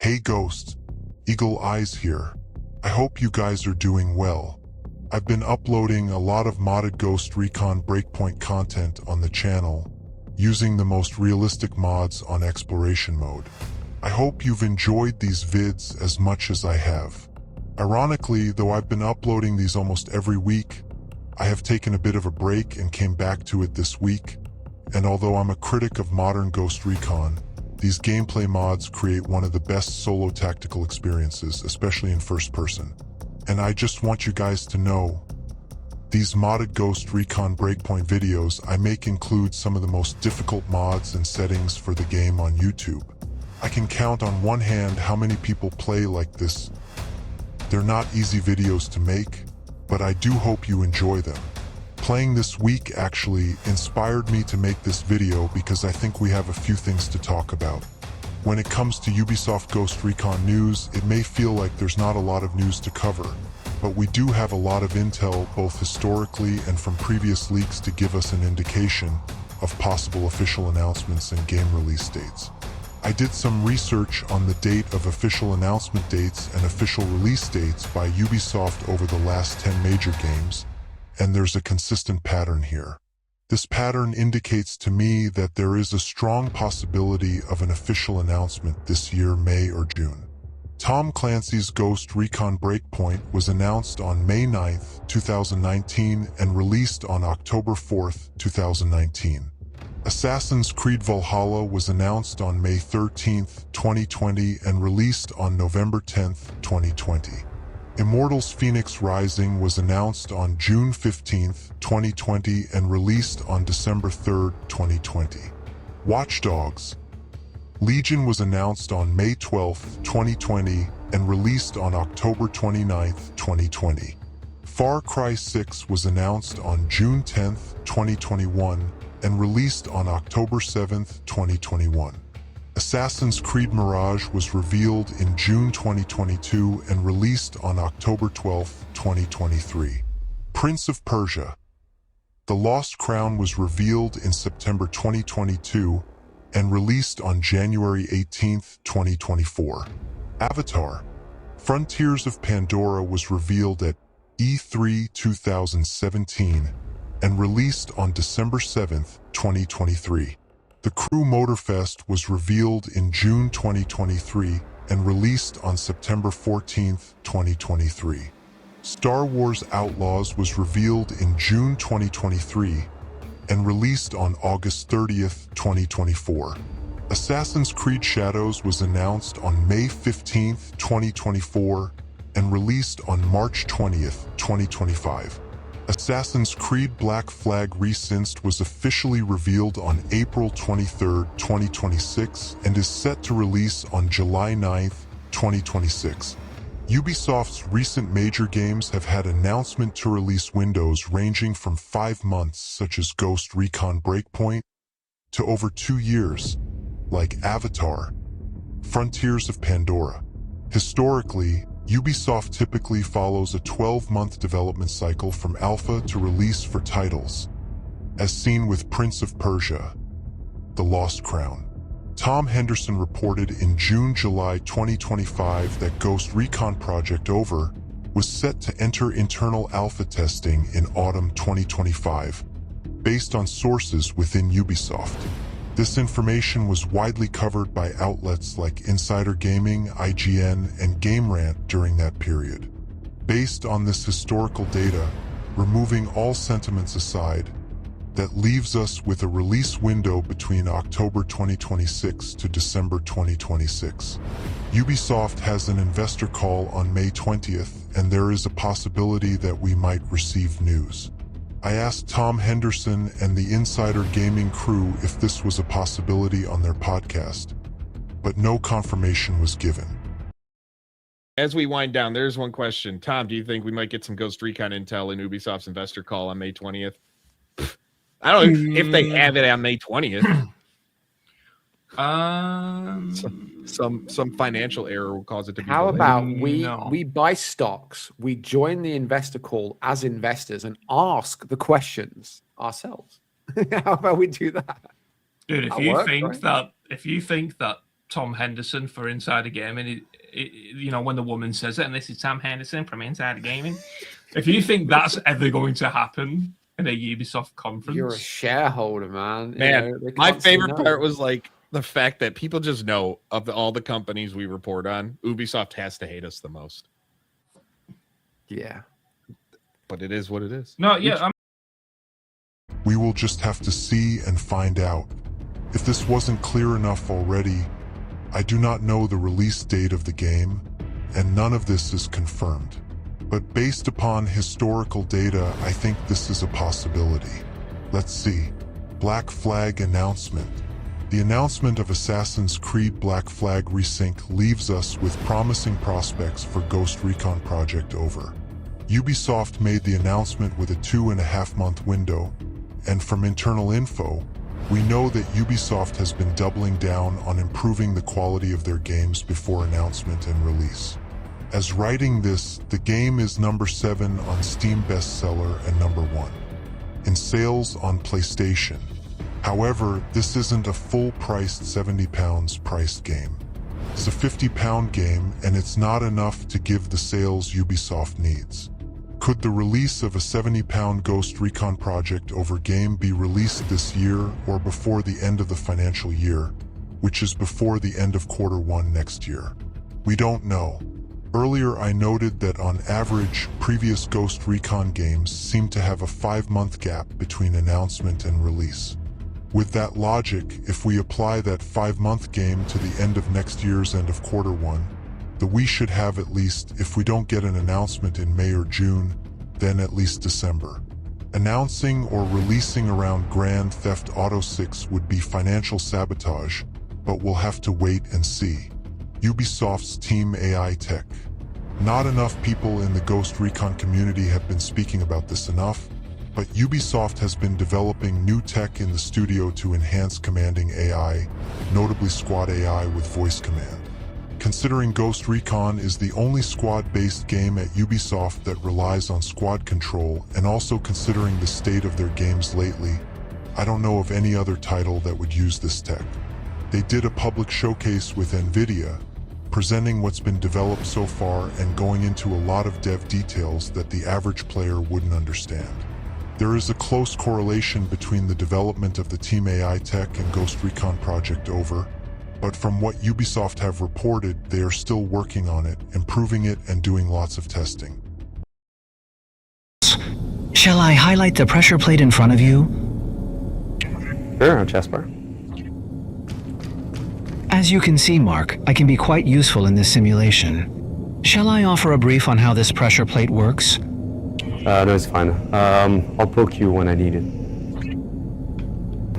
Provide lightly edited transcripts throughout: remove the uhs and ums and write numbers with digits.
Hey Ghost, Eagle Eyes here. I hope you guys are doing well. I've been uploading a lot of modded Ghost Recon Breakpoint content on the channel, using the most realistic mods on exploration mode. I hope you've enjoyed these vids as much as I have. Ironically, though I've been uploading these almost every week, I have taken a bit of a break and came back to it this week. And although I'm a critic of modern Ghost Recon, these gameplay mods create one of the best solo tactical experiences, especially in first person. And I just want you guys to know, these modded Ghost Recon Breakpoint videos I make include some of the most difficult mods and settings for the game on YouTube. I can count on one hand how many people play like this. They're not easy videos to make, but I do hope you enjoy them. Playing this week actually inspired me to make this video because I think we have a few things to talk about. When it comes to Ubisoft Ghost Recon news, it may feel like there's not a lot of news to cover, but we do have a lot of intel both historically and from previous leaks to give us an indication of possible official announcements and game release dates. I did some research on the date of official announcement dates and official release dates by Ubisoft over the last 10 major games, and there's a consistent pattern here. This pattern indicates to me that there is a strong possibility of an official announcement this year, May or June. Tom Clancy's Ghost Recon Breakpoint was announced on May 9th, 2019 and released on October 4th, 2019. Assassin's Creed Valhalla was announced on May 13th, 2020 and released on November 10th, 2020. Immortals Fenyx Rising was announced on June 15th, 2020 and released on December 3rd, 2020. Watch Dogs Legion was announced on May 12th, 2020 and released on October 29th, 2020. Far Cry 6 was announced on June 10th, 2021 and released on October 7th, 2021. Assassin's Creed Mirage was revealed in June 2022 and released on October 12, 2023. Prince of Persia: The Lost Crown was revealed in September 2022 and released on January 18, 2024. Avatar: Frontiers of Pandora was revealed at E3 2017 and released on December 7, 2023. The Crew Motorfest was revealed in June 2023 and released on September 14, 2023. Star Wars Outlaws was revealed in June 2023 and released on August 30, 2024. Assassin's Creed Shadows was announced on May 15, 2024 and released on March 20, 2025. Assassin's Creed Black Flag Resynst was officially revealed on April 23, 2026 and is set to release on July 9, 2026. Ubisoft's recent major games have had announcement to release windows ranging from 5 months, such as Ghost Recon Breakpoint, to over 2 years, like Avatar: Frontiers of Pandora. Historically, Ubisoft typically follows a 12-month development cycle from alpha to release for titles, as seen with Prince of Persia: The Lost Crown. Tom Henderson reported in June-July 2025 that Ghost Recon Project Over was set to enter internal alpha testing in autumn 2025, based on sources within Ubisoft. This information was widely covered by outlets like Insider Gaming, IGN, and GameRant during that period. Based on this historical data, removing all sentiments aside, that leaves us with a release window between October 2026 to December 2026. Ubisoft has an investor call on May 20th, and there is a possibility that we might receive news. I asked Tom Henderson and the Insider Gaming crew if this was a possibility on their podcast, but no confirmation was given. As we wind down, there's one question. Tom, do you think we might get some Ghost Recon intel in Ubisoft's investor call on May 20th? I don't know if they have it on May 20th. Some financial error will cause it to be How delayed. about we buy stocks, we join the investor call as investors and ask the questions ourselves? How about we do that? Dude, if you think that Tom Henderson for Insider Gaming. You know, when the woman says it, and this is Tom Henderson from Insider Gaming. If you think that's ever going to happen in a Ubisoft conference, you're a shareholder, man. Man, you know, my favorite part was like the fact that people just know of all the companies we report on, Ubisoft has to hate us the most. Yeah. But it is what it is. No, yeah. We will just have to see and find out. If this wasn't clear enough already, I do not know the release date of the game, and none of this is confirmed. But based upon historical data, I think this is a possibility. Let's see. Black Flag announcement. The announcement of Assassin's Creed Black Flag Resync leaves us with promising prospects for Ghost Recon Project Over. Ubisoft made the announcement with a 2.5-month window, and from internal info, we know that Ubisoft has been doubling down on improving the quality of their games before announcement and release. As writing this, the game is number 7 on Steam bestseller and number 1 in sales on PlayStation. However, this isn't a full-priced £70 priced game. It's a £50 game, and it's not enough to give the sales Ubisoft needs. Could the release of a £70 Ghost Recon Project Over game be released this year or before the end of the financial year, which is before the end of Q1 next year? We don't know. Earlier I noted that on average, previous Ghost Recon games seem to have a 5-month gap between announcement and release. With that logic, if we apply that 5-month game to the end of next year's end of Q1, we should have at least, if we don't get an announcement in May or June, then at least December. Announcing or releasing around Grand Theft Auto 6 would be financial sabotage, but we'll have to wait and see. Ubisoft's Team AI Tech. Not enough people in the Ghost Recon community have been speaking about this enough, but Ubisoft has been developing new tech in the studio to enhance commanding AI, notably squad AI with voice command. Considering Ghost Recon is the only squad-based game at Ubisoft that relies on squad control, and also considering the state of their games lately, I don't know of any other title that would use this tech. They did a public showcase with NVIDIA, presenting what's been developed so far and going into a lot of dev details that the average player wouldn't understand. There is a close correlation between the development of the Team AI tech and Ghost Recon Project Over, but from what Ubisoft have reported, they are still working on it, improving it, and doing lots of testing. Shall I highlight the pressure plate in front of you? Sure, Jasper. As you can see, Mark, I can be quite useful in this simulation. Shall I offer a brief on how this pressure plate works? No, it's fine. I'll poke you when I need it.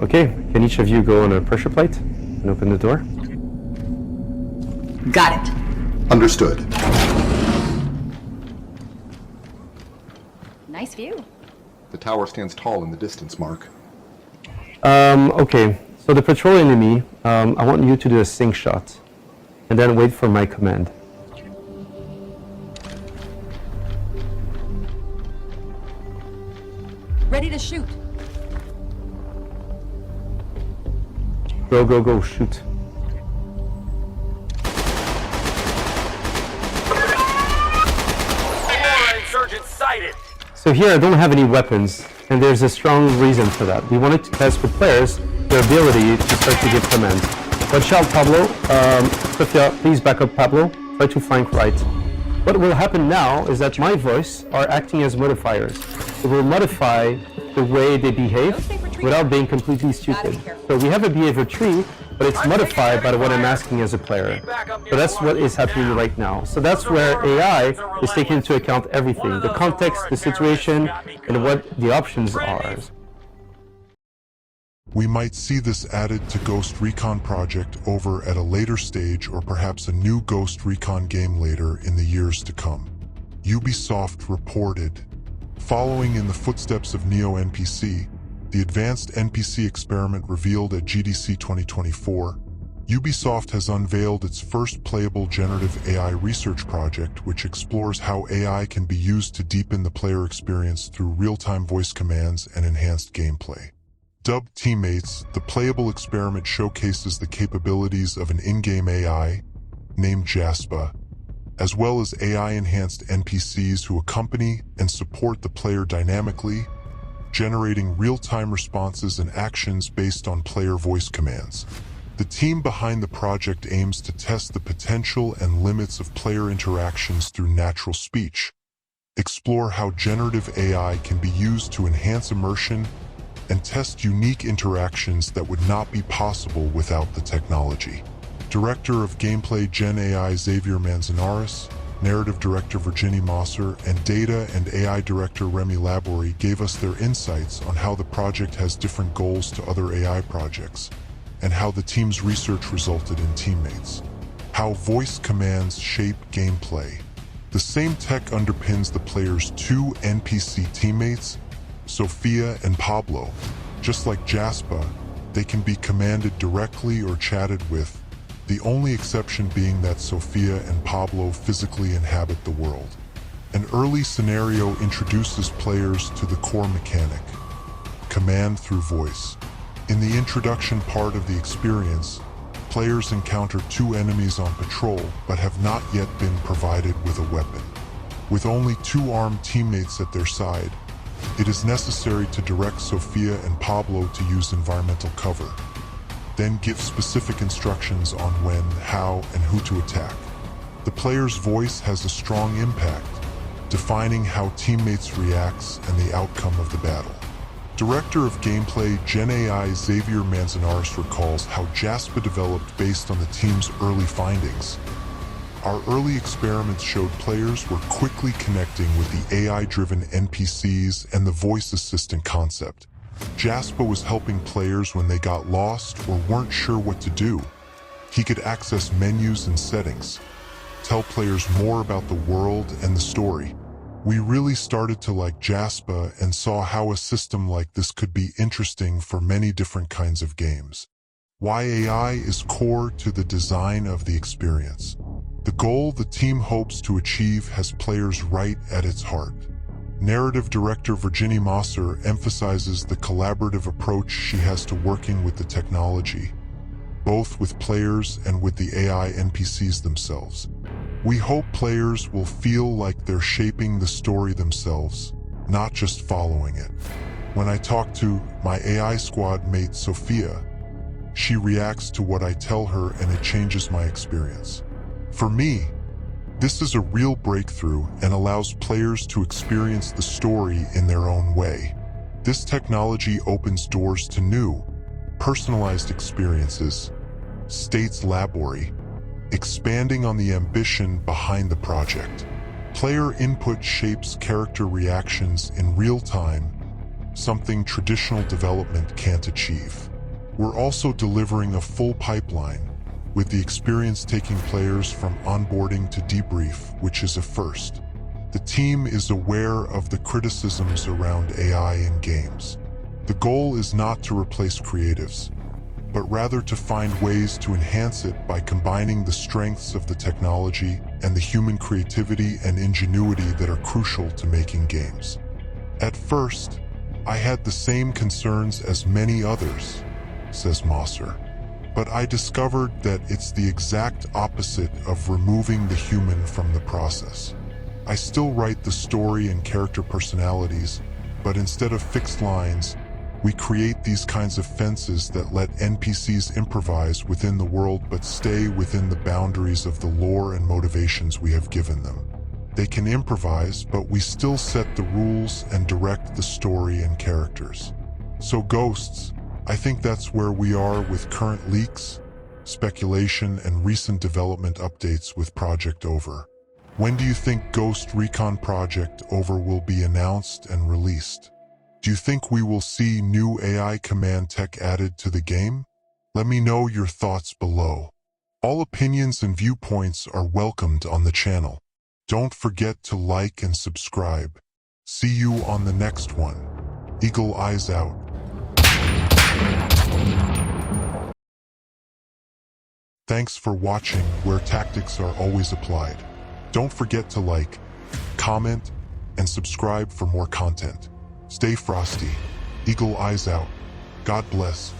Okay, can each of you go on a pressure plate and open the door? Got it. Understood. Nice view. The tower stands tall in the distance, Mark. Okay, so the patrol enemy, I want you to do a sync shot, and then wait for my command. Ready to shoot. Go, go, go, shoot. Insurgents sighted. So here I don't have any weapons, and there's a strong reason for that. We wanted to test with players their ability to start to give commands. Watch out, Pablo. Sofia, please back up Pablo. Try to flank right. What will happen now is that my voice are acting as modifiers. It will modify the way they behave without being completely stupid. So we have a behavior tree, but it's modified by what I'm asking as a player. So that's what is happening right now. So that's where AI is taking into account everything, the context, the situation, and what the options are. We might see this added to Ghost Recon Project Over at a later stage, or perhaps a new Ghost Recon game later in the years to come. Ubisoft reported, following in the footsteps of Neo NPC, the advanced NPC experiment revealed at GDC 2024, Ubisoft has unveiled its first playable generative AI research project, which explores how AI can be used to deepen the player experience through real-time voice commands and enhanced gameplay. Dubbed Teammates, the playable experiment showcases the capabilities of an in-game AI named Jaspa, as well as AI-enhanced NPCs who accompany and support the player dynamically, generating real-time responses and actions based on player voice commands. The team behind the project aims to test the potential and limits of player interactions through natural speech, explore how generative AI can be used to enhance immersion, and test unique interactions that would not be possible without the technology. Director of Gameplay Gen AI Xavier Manzanares, Narrative Director Virginie Mosser, and Data and AI Director Remy Laborie gave us their insights on how the project has different goals to other AI projects, and how the team's research resulted in teammates. How voice commands shape gameplay. The same tech underpins the player's two NPC teammates, Sophia and Pablo. Just like Jaspa, they can be commanded directly or chatted with, the only exception being that Sophia and Pablo physically inhabit the world. An early scenario introduces players to the core mechanic, command through voice. In the introduction part of the experience, players encounter two enemies on patrol but have not yet been provided with a weapon. With only two armed teammates at their side, it is necessary to direct Sophia and Pablo to use environmental cover, then give specific instructions on when, how, and who to attack. The player's voice has a strong impact, defining how teammates reacts and the outcome of the battle. Director of Gameplay Gen AI Xavier Manzanares recalls how Jaspa developed based on the team's early findings. Our early experiments showed players were quickly connecting with the AI-driven NPCs and the voice assistant concept. Jaspa was helping players when they got lost or weren't sure what to do. He could access menus and settings, tell players more about the world and the story. We really started to like Jaspa and saw how a system like this could be interesting for many different kinds of games. Why AI is core to the design of the experience. The goal the team hopes to achieve has players right at its heart. Narrative Director Virginie Mosser emphasizes the collaborative approach she has to working with the technology, both with players and with the AI NPCs themselves. We hope players will feel like they're shaping the story themselves, not just following it. When I talk to my AI squad mate Sophia, she reacts to what I tell her and it changes my experience. For me, this is a real breakthrough and allows players to experience the story in their own way. This technology opens doors to new, personalized experiences, states Laborie, expanding on the ambition behind the project. Player input shapes character reactions in real time, something traditional development can't achieve. We're also delivering a full pipeline, with the experience taking players from onboarding to debrief, which is a first. The team is aware of the criticisms around AI in games. The goal is not to replace creatives, but rather to find ways to enhance it by combining the strengths of the technology and the human creativity and ingenuity that are crucial to making games. At first, I had the same concerns as many others, says Mosser. But I discovered that it's the exact opposite of removing the human from the process. I still write the story and character personalities, but instead of fixed lines, we create these kinds of fences that let NPCs improvise within the world but stay within the boundaries of the lore and motivations we have given them. They can improvise, but we still set the rules and direct the story and characters. So Ghosts, I think that's where we are with current leaks, speculation, and recent development updates with Project Over. When do you think Ghost Recon Project Over will be announced and released? Do you think we will see new AI command tech added to the game? Let me know your thoughts below. All opinions and viewpoints are welcomed on the channel. Don't forget to like and subscribe. See you on the next one. Eagle Eyes out. Thanks for watching, where tactics are always applied. Don't forget to like, comment, and subscribe for more content. Stay frosty. Eagle Eyes out. God bless.